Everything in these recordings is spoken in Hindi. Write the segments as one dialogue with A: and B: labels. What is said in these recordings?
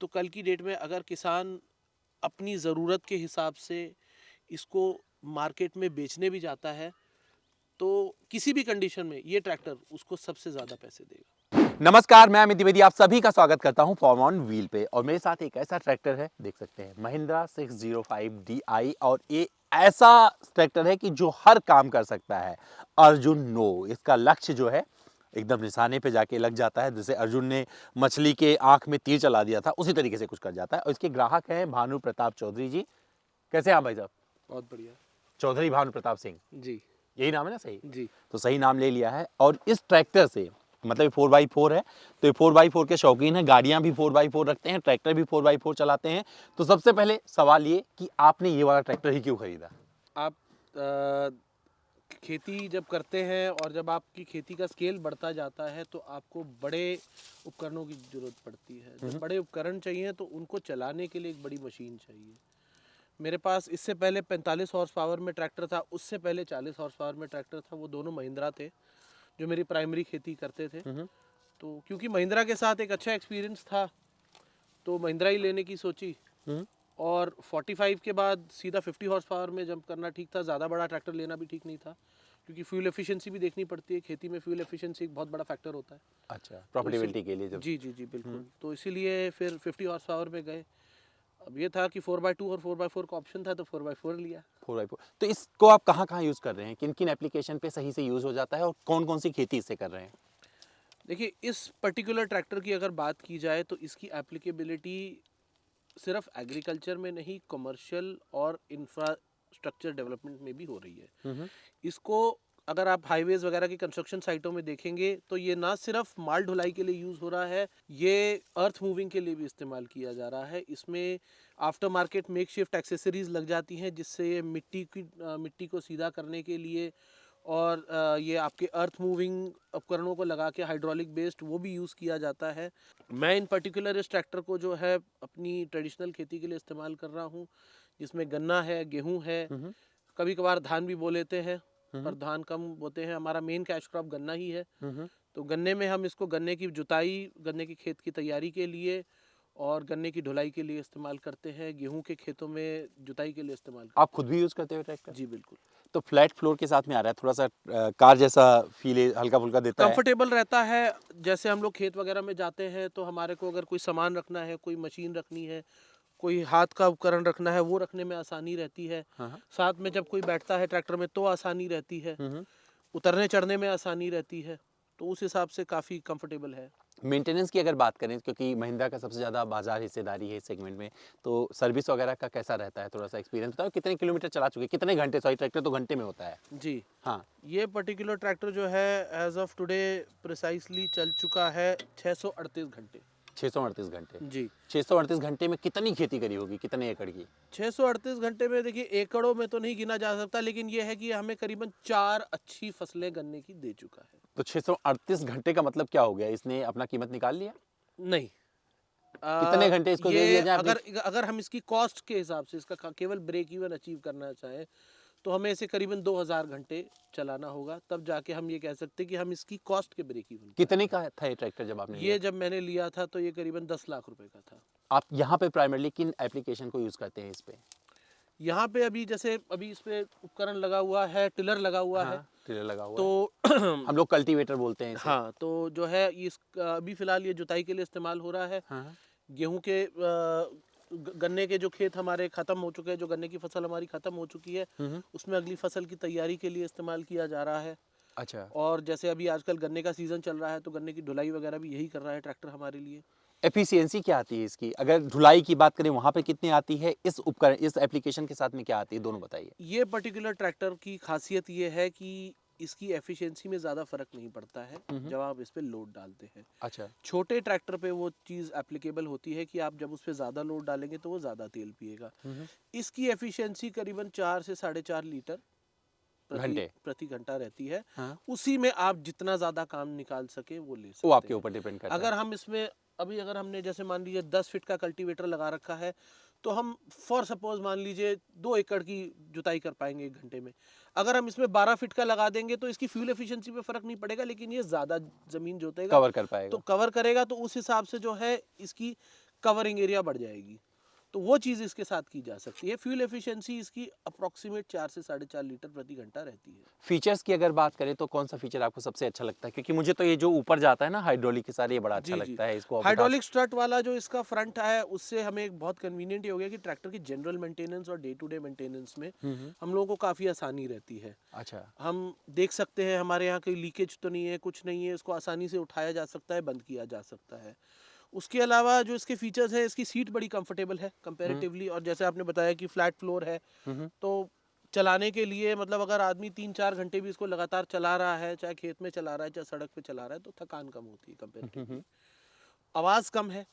A: तो कल की डेट में अगर किसान अपनी ज़रूरत के हिसाब से इसको मार्केट में बेचने भी जाता है तो किसी भी कंडीशन में ये ट्रैक्टर उसको सबसे ज़्यादा पैसे देगा।
B: नमस्कार, मैं अमित द्विवेदी आप सभी का स्वागत करता हूं फॉर्म ऑन व्हील पे। और मेरे साथ एक ऐसा ट्रैक्टर है, देख सकते हैं, महिंद्रा 605 DI। और ये ऐसा ट्रैक्टर है कि जो हर काम कर सकता है। अर्जुन नो, इसका लक्ष्य जो है एकदम निशाने पे जाके लग जाता है। जैसे अर्जुन ने मछली के आंख में तीर चला दिया था, उसी तरीके से कुछ कर जाता है। और इसके ग्राहक हैं भानु प्रताप चौधरी जी। कैसे हैं आप भाई साहब?
A: बहुत बढ़िया।
B: चौधरी भानु प्रताप सिंह,
A: जी
B: यही नाम है ना? सही,
A: जी।
B: तो सही नाम ले लिया है। और इस ट्रैक्टर से मतलब 4x4 है, तो ये 4x4 के शौकीन है, गाड़ियां भी 4x4 रखते हैं, ट्रैक्टर भी 4x4 चलाते हैं। तो सबसे पहले सवाल ये कि आपने ये वाला ट्रैक्टर ही क्यों खरीदा?
A: आप खेती जब करते हैं और जब आपकी खेती का स्केल बढ़ता जाता है तो आपको बड़े उपकरणों की ज़रूरत पड़ती है। जब बड़े उपकरण चाहिए तो उनको चलाने के लिए एक बड़ी मशीन चाहिए। मेरे पास इससे पहले 45 हॉर्स पावर में ट्रैक्टर था, उससे पहले 40 हॉर्स पावर में ट्रैक्टर था। वो दोनों महिंद्रा थे जो मेरी प्राइमरी खेती करते थे। तो क्योंकि महिंद्रा के साथ एक अच्छा एक्सपीरियंस था तो महिंद्रा ही लेने की सोची। और 45 के बाद सीधा 50 हॉर्स पावर में जंप करना ठीक था। ज़्यादा बड़ा ट्रैक्टर लेना भी ठीक नहीं था क्योंकि फ्यूल एफिशिएंसी भी देखनी पड़ती है। खेती में फ्यूल एफिशिएंसी एक बहुत बड़ा फैक्टर होता है।
B: अच्छा,
A: तो
B: प्रॉफिटेबिलिटी के लिए जब
A: जी जी जी बिल्कुल। तो इसीलिए फिर 50 हॉर्स पावर में गए। अब ये था कि 4x2 और 4x4 का ऑप्शन था तो 4x4 लिया।
B: 4x4, तो इसको आप कहाँ कहाँ यूज कर रहे हैं? किन किन एप्लीकेशन पे सही से यूज हो जाता है और कौन कौन सी खेती इससे कर रहे हैं?
A: देखिए, इस पर्टिकुलर ट्रैक्टर की अगर बात की जाए तो इसकी एप्लीकेबिलिटी सिर्फ एग्रीकल्चर में नहीं, कमर्शियल और इंफ्रास्ट्रक्चर डेवलपमेंट में भी हो रही है। इसको अगर आप हाईवेज वगैरह की कंस्ट्रक्शन साइटों में देखेंगे तो ये ना सिर्फ माल ढुलाई के लिए यूज़ हो रहा है, ये अर्थ मूविंग के लिए भी इस्तेमाल किया जा रहा है। इसमें after market make shift accessories लग जाती हैं जिससे ये मिट्टी को सीधा करने के लिए और ये आपके अर्थ मूविंग उपकरणों को लगा के हाइड्रोलिक बेस्ड वो भी यूज़ किया जाता है। मैं इन पर्टिकुलर इस ट्रैक्टर को जो है अपनी ट्रेडिशनल खेती के लिए इस्तेमाल कर रहा हूँ जिसमें गन्ना है, गेहूँ है, कभी कभार धान भी बो लेते हैं पर धान कम बोते हैं। हमारा मेन कैश क्रॉप गन्ना ही है। तो गन्ने में हम इसको गन्ने की जुताई, गन्ने की खेत की तैयारी के लिए और गन्ने की ढुलाई के लिए इस्तेमाल करते हैं। गेहूं के खेतों में जुताई के लिए इस्तेमाल
B: आप
A: करते
B: खुद भी यूज करते हो ट्रैक्टर?
A: हैं। जी बिल्कुल।
B: तो फ्लैट फ्लोर के साथ में आ रहा है, थोड़ा सा कार जैसा फील हल्का फुल्का देता है।
A: कंफर्टेबल रहता है। जैसे हम लोग खेत वगैरह में जाते हैं तो हमारे को अगर कोई सामान रखना है, कोई मशीन रखनी है, कोई हाथ का उपकरण रखना है, वो रखने में आसानी रहती है।
B: हाँ।
A: साथ में जब कोई बैठता है ट्रैक्टर में तो आसानी रहती है, उतरने चढ़ने में आसानी रहती है। तो उस हिसाब से काफ़ी कंफर्टेबल है।
B: मेंटेनेंस की अगर बात करें, क्योंकि महिंद्रा का सबसे ज़्यादा बाजार हिस्सेदारी है इस सेगमेंट में, तो सर्विस वगैरह का कैसा रहता है? थोड़ा सा एक्सपीरियंस बताओ। कितने किलोमीटर चला चुके, कितने घंटे? सॉरी, ट्रैक्टर तो घंटे में होता है।
A: जी,
B: हाँ।
A: ये पर्टिकुलर ट्रैक्टर जो है एज ऑफ टुडे प्रिसाइसली चल चुका है 638 घंटे।
B: 638 घंटे।
A: जी।
B: 638 घंटे में कितनी खेती करी होगी, कितने एकड़ की?
A: 638 घंटे में देखिए एकड़ों में तो नहीं गिना जा सकता लेकिन ये है कि हमें करीबन 4 अच्छी फसलें गन्ने की दे चुका है।
B: तो 638 घंटे का मतलब क्या हो गया? इसने अपना कीमत निकाल लिया?
A: नहीं,
B: कितने घंटे इसको दे
A: ये
B: दिया जाए?
A: अगर अगर हम इसकी कॉस्ट के हिसाब से इसका केवल ब्रेक इवन अचीव करना चाहें तो हमें इसे करीबन 2000 घंटे चलाना होगा, तब जाके हम ये कह सकते हैं कि हम इसकी कॉस्ट के ब्रेक इवन पे
B: कितने
A: आए
B: का था ये ट्रैक्टर जब आपने
A: हैं।
B: लिया
A: ये
B: था?
A: जब मैंने लिया था तो ये करीबन 10 लाख रुपए का था।
B: आप यहाँ पे प्राइमरली किन एप्लीकेशन को यूज करते हैं इस पे?
A: यहाँ पे अभी जैसे अभी इस पे उपकरण लगा हुआ है, टिलर लगा हुआ है।
B: हाँ, टिलर लगा हुआ है।
A: तो
B: हम लोग कल्टीवेटर बोलते हैं इसे।
A: हाँ, तो जो है इस अभी फिलहाल ये जुताई के लिए इस्तेमाल हो रहा है।
B: हाँ।
A: गेहूं के गन्ने के जो खेत हमारे ख़त्म हो चुके हैं, जो गन्ने की फसल हमारी ख़त्म हो चुकी है, उसमें अगली फसल की तैयारी के लिए इस्तेमाल किया जा रहा है।
B: अच्छा।
A: और जैसे अभी आजकल गन्ने का सीज़न चल रहा है तो गन्ने की ढुलाई वगैरह भी यही कर रहा है ट्रैक्टर हमारे लिए।
B: एफिशिएंसी क्या आती है इसकी? अगर ढुलाई की बात करें वहाँ पे कितनी आती है? इस उपकरण, इस एप्लीकेशन के साथ में क्या आती है? दोनों बताइए।
A: ये पर्टिकुलर ट्रैक्टर की खासियत ये है कि इसकी एफिशिएंसी में ज़्यादा फ़र्क नहीं पड़ता है जब आप इस पे लोड डालते हैं।
B: अच्छा।
A: छोटे ट्रैक्टर पे वो चीज़ एप्लीकेबल होती है कि आप जब उस पे ज़्यादा लोड डालेंगे तो वो ज़्यादा तेल पिएगा। इसकी एफिशिएंसी करीबन 4 से 4.5 लीटर प्रति
B: घंटे।
A: प्रति घंटा रहती है।
B: हाँ।
A: उसी में आप जितना ज़्यादा काम निकाल सके वो ले
B: वो
A: सकते
B: आपके
A: हैं।
B: ऊपर डिपेंड करता है।
A: अगर हम इसमें अभी अगर हमने जैसे मान लीजिए 10 फीट का कल्टीवेटर लगा रखा है तो हम फॉर सपोज मान लीजिए 2 एकड़ की जुताई कर पाएंगे 1 घंटे में। अगर हम इसमें 12 फीट का लगा देंगे तो इसकी फ्यूल एफिशिएंसी पे फर्क नहीं पड़ेगा लेकिन ये ज़्यादा ज़मीन जोतेगा
B: कवर कर
A: तो
B: पाएगा।
A: कवर करेगा। तो उस हिसाब से जो है इसकी कवरिंग एरिया बढ़ जाएगी। तो वो चीज़ इसके साथ की जा सकती है। फ्यूल एफिशिएंसी इसकी अप्रॉक्सीमेट 4 से 4.5 लीटर प्रति घंटा रहती है।
B: फीचर्स की अगर बात करें तो कौन सा फीचर आपको सबसे अच्छा लगता है? क्योंकि मुझे तो ये जो ऊपर जाता है ना हाइड्रोलिक के साथ, ये बड़ा अच्छा
A: जी, जी।
B: लगता है, इसको आप उठा
A: हाइड्रोलिक स्ट्रट वाला जो इसका फ्रंट है, उससे हमें एक बहुत कन्वीनियंट ये हो गया कि ट्रैक्टर की जनरल मेंटेनेंस और डे टू डे मेंटेनेंस में हम लोगों को काफ़ी आसानी रहती है।
B: अच्छा।
A: हम देख सकते हैं हमारे यहाँ कोई लीकेज तो नहीं है, कुछ नहीं है, इसको आसानी से उठाया जा सकता है, बंद किया जा सकता है। उसके अलावा जो इसके फीचर्स हैं, इसकी सीट बड़ी कंफर्टेबल है कंपैरेटिवली, और जैसे आपने बताया कि फ्लैट फ्लोर है, तो चलाने के लिए मतलब अगर आदमी 3-4 घंटे भी इसको लगातार चला रहा है, चाहे खेत में चला रहा है, चाहे सड़क पे चला रहा है, तो थकान कम होती है कंपैरेटिवली। आवाज़ कम है,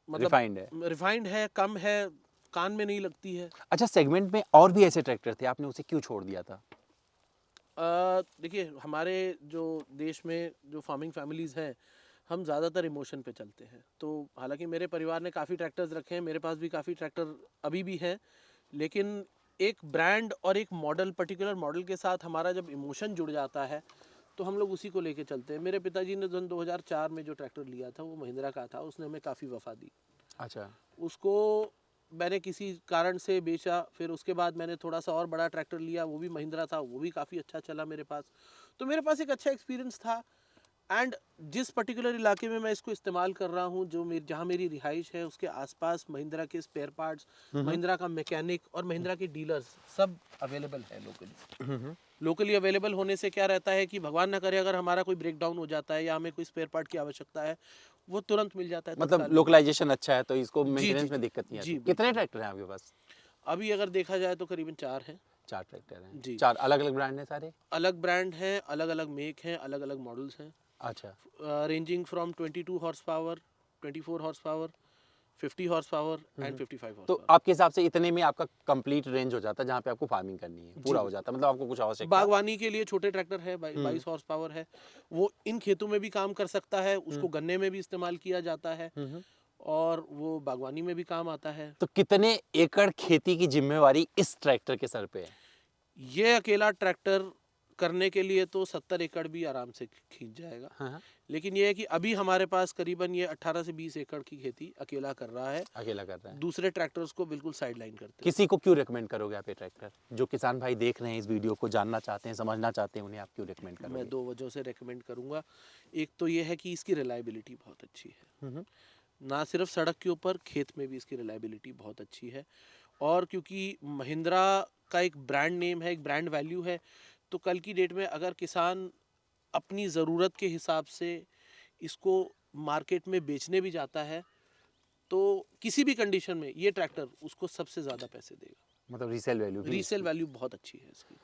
B: रिफाइंड है।
A: मतलब रिफाइंड है, कम है, कान में नहीं लगती है।
B: अच्छा, सेगमेंट में और भी ऐसे ट्रैक्टर थे, आपने उसे क्यों छोड़ दिया था?
A: देखिए हमारे जो देश में जो फार्मिंग फैमिलीज़ हैं, हम ज़्यादातर इमोशन पे चलते हैं। तो हालांकि मेरे परिवार ने काफ़ी ट्रैक्टर्स रखे हैं, मेरे पास भी काफ़ी ट्रैक्टर अभी भी हैं, लेकिन एक ब्रांड और एक मॉडल, पर्टिकुलर मॉडल के साथ हमारा जब इमोशन जुड़ जाता है, तो हम लोग उसी को लेके चलते हैं। मेरे पिताजी ने सन 2004 में जो ट्रैक्टर लिया था, वो महिंद्रा का था, उसने हमें काफ़ी वफा दी।
B: अच्छा।
A: उसको मैंने किसी कारण से बेचा, फिर उसके बाद मैंने थोड़ा सा और बड़ा ट्रैक्टर लिया, वो भी महिंद्रा था, वो भी काफ़ी अच्छा चला मेरे पास। तो मेरे पास एक अच्छा एक्सपीरियंस था, एंड जिस पर्टिकुलर इलाके में मैं इसको इस्तेमाल कर रहा हूँ, जो मेरी जहाँ मेरी रिहाइश है, उसके आसपास महिंद्रा के स्पेयर पार्ट्स, महिंद्रा का मैकेनिक और महिंद्रा के डीलर्स सब अवेलेबल है लोकली। लोकली अवेलेबल होने से क्या रहता है कि भगवान ना करे अगर हमारा कोई ब्रेक डाउन हो जाता है या हमें कोई स्पेयर पार्ट की आवश्यकता है, वो तुरंत मिल जाता है,
B: मतलब
A: तत्काल मिल जाता
B: लोकलाइजेशन अच्छा है तो इसको
A: है। जी,
B: मेंटेनेंस
A: जी,
B: में
A: जी।
B: दिक्कत नहीं आती।
A: जी,
B: कितने
A: बिल्कुल।
B: ट्रैक्टर हैं आपके पास?
A: अभी अगर देखा जाए तो करीबन 4 हैं।
B: 4 ट्रैक्टर हैं।
A: जी।
B: 4 अलग-अलग ब्रांड हैं सारे?
A: अलग ब्रांड हैं, अलग-अलग मेक हैं, अलग-अलग मॉडल्स हैं।
B: अच्छा।
A: Ranging from 22 horse power, 24 horse power, 50 horse power and 55 horse
B: तो
A: पावर।
B: आपके हिसाब से इतने में आपका कंप्लीट रेंज हो जाता है जहाँ पे आपको फार्मिंग करनी है,
A: जी,
B: पूरा हो जाता
A: बिल्कुल।
B: है, मतलब आपको कुछ आवश्यकता।
A: बागवानी के लिए छोटे ट्रैक्टर है, 22 हॉर्स पावर है। वो इन खेतों में भी काम कर सकता है, उसको गन्ने में भी इस्तेमाल किया जाता है, और वो बागवानी में भी काम आता है।
B: तो कितने एकड़ खेती की जिम्मेवारी इस ट्रैक्टर के सर पे है?
A: ये अकेला ट्रैक्टर करने के लिए तो 70 एकड़ भी आराम से खींच जाएगा।
B: हाँ,
A: लेकिन ये है कि अभी हमारे पास करीबन ये 18 से 20 एकड़ की खेती अकेला कर रहा है।
B: अकेला कर रहा है।
A: दूसरे ट्रैक्टर्स को बिल्कुल साइड लाइन करते हुए।
B: किसी को क्यों रिकमेंड करोगे आप ये ट्रैक्टर? जो किसान भाई देख रहे हैं इस वीडियो को, जानना चाहते हैं, समझना चाहते हैं, उन्हें आप क्यों रिकमेंड
A: मैं
B: करोगे?
A: 2 वजहों से रेकमेंड करूंगा। एक तो ये है कि इसकी रिलायबिलिटी बहुत अच्छी है। ना सिर्फ सड़क के ऊपर, खेत में भी इसकी रिलायबिलिटी बहुत अच्छी है। और क्योंकि महिंद्रा का एक ब्रांड नेम है, एक ब्रांड वैल्यू है, तो कल की डेट में अगर किसान अपनी ज़रूरत के हिसाब से इसको मार्केट में बेचने भी जाता है, तो किसी भी कंडीशन में ये ट्रैक्टर उसको सबसे ज़्यादा पैसे देगा।
B: मतलब रीसेल वैल्यू भी
A: रीसेल
B: इसकी।
A: वैल्यू बहुत अच्छी है इसकी।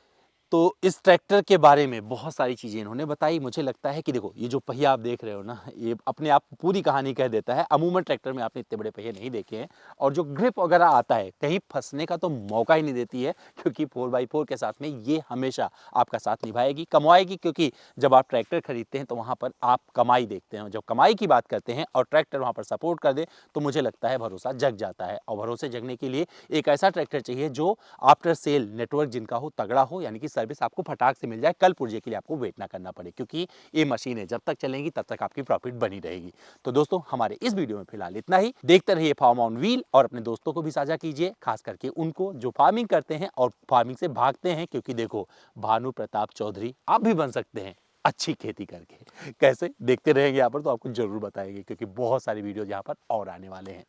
B: तो इस ट्रैक्टर के बारे में बहुत सारी चीज़ें इन्होंने बताई। मुझे लगता है कि देखो ये जो पहिया आप देख रहे हो ना, ये अपने आप पूरी कहानी कह देता है। अमूमन ट्रैक्टर में आपने इतने बड़े पहिए नहीं देखे हैं, और जो ग्रिप वगैरह आता है कहीं फंसने का तो मौका ही नहीं देती है, क्योंकि 4x4 के साथ में ये हमेशा आपका साथ निभाएगी, कमवाएगी। क्योंकि जब आप ट्रैक्टर खरीदते हैं तो वहाँ पर आप कमाई देखते हैं, जब कमाई की बात करते हैं और ट्रैक्टर वहाँ पर सपोर्ट कर दे तो मुझे लगता है भरोसा जग जाता है। और भरोसे जगने के लिए एक ऐसा ट्रैक्टर चाहिए जो आफ्टर सेल नेटवर्क जिनका हो तगड़ा हो, यानी कि सर्विस आपको फटाक से मिल जाए, कल पुर्जे के लिए आपको वेट ना करना पड़े, क्योंकि ये मशीनें जब तक चलेंगी तब तक आपकी प्रॉफिट बनी रहेगी। तो दोस्तों हमारे इस वीडियो में फिलहाल इतना ही। देखते रहिए फार्म ऑन व्हील, और अपने दोस्तों को भी साझा कीजिए, खास करके उनको जो फार्मिंग करते हैं और फार्मिंग से भागते हैं, क्योंकि देखो भानु प्रताप चौधरी आप भी बन सकते हैं अच्छी खेती करके। कैसे देखते रहेंगे यहाँ पर तो आपको जरूर बताएंगे, क्योंकि बहुत सारी वीडियो यहाँ पर और आने वाले हैं।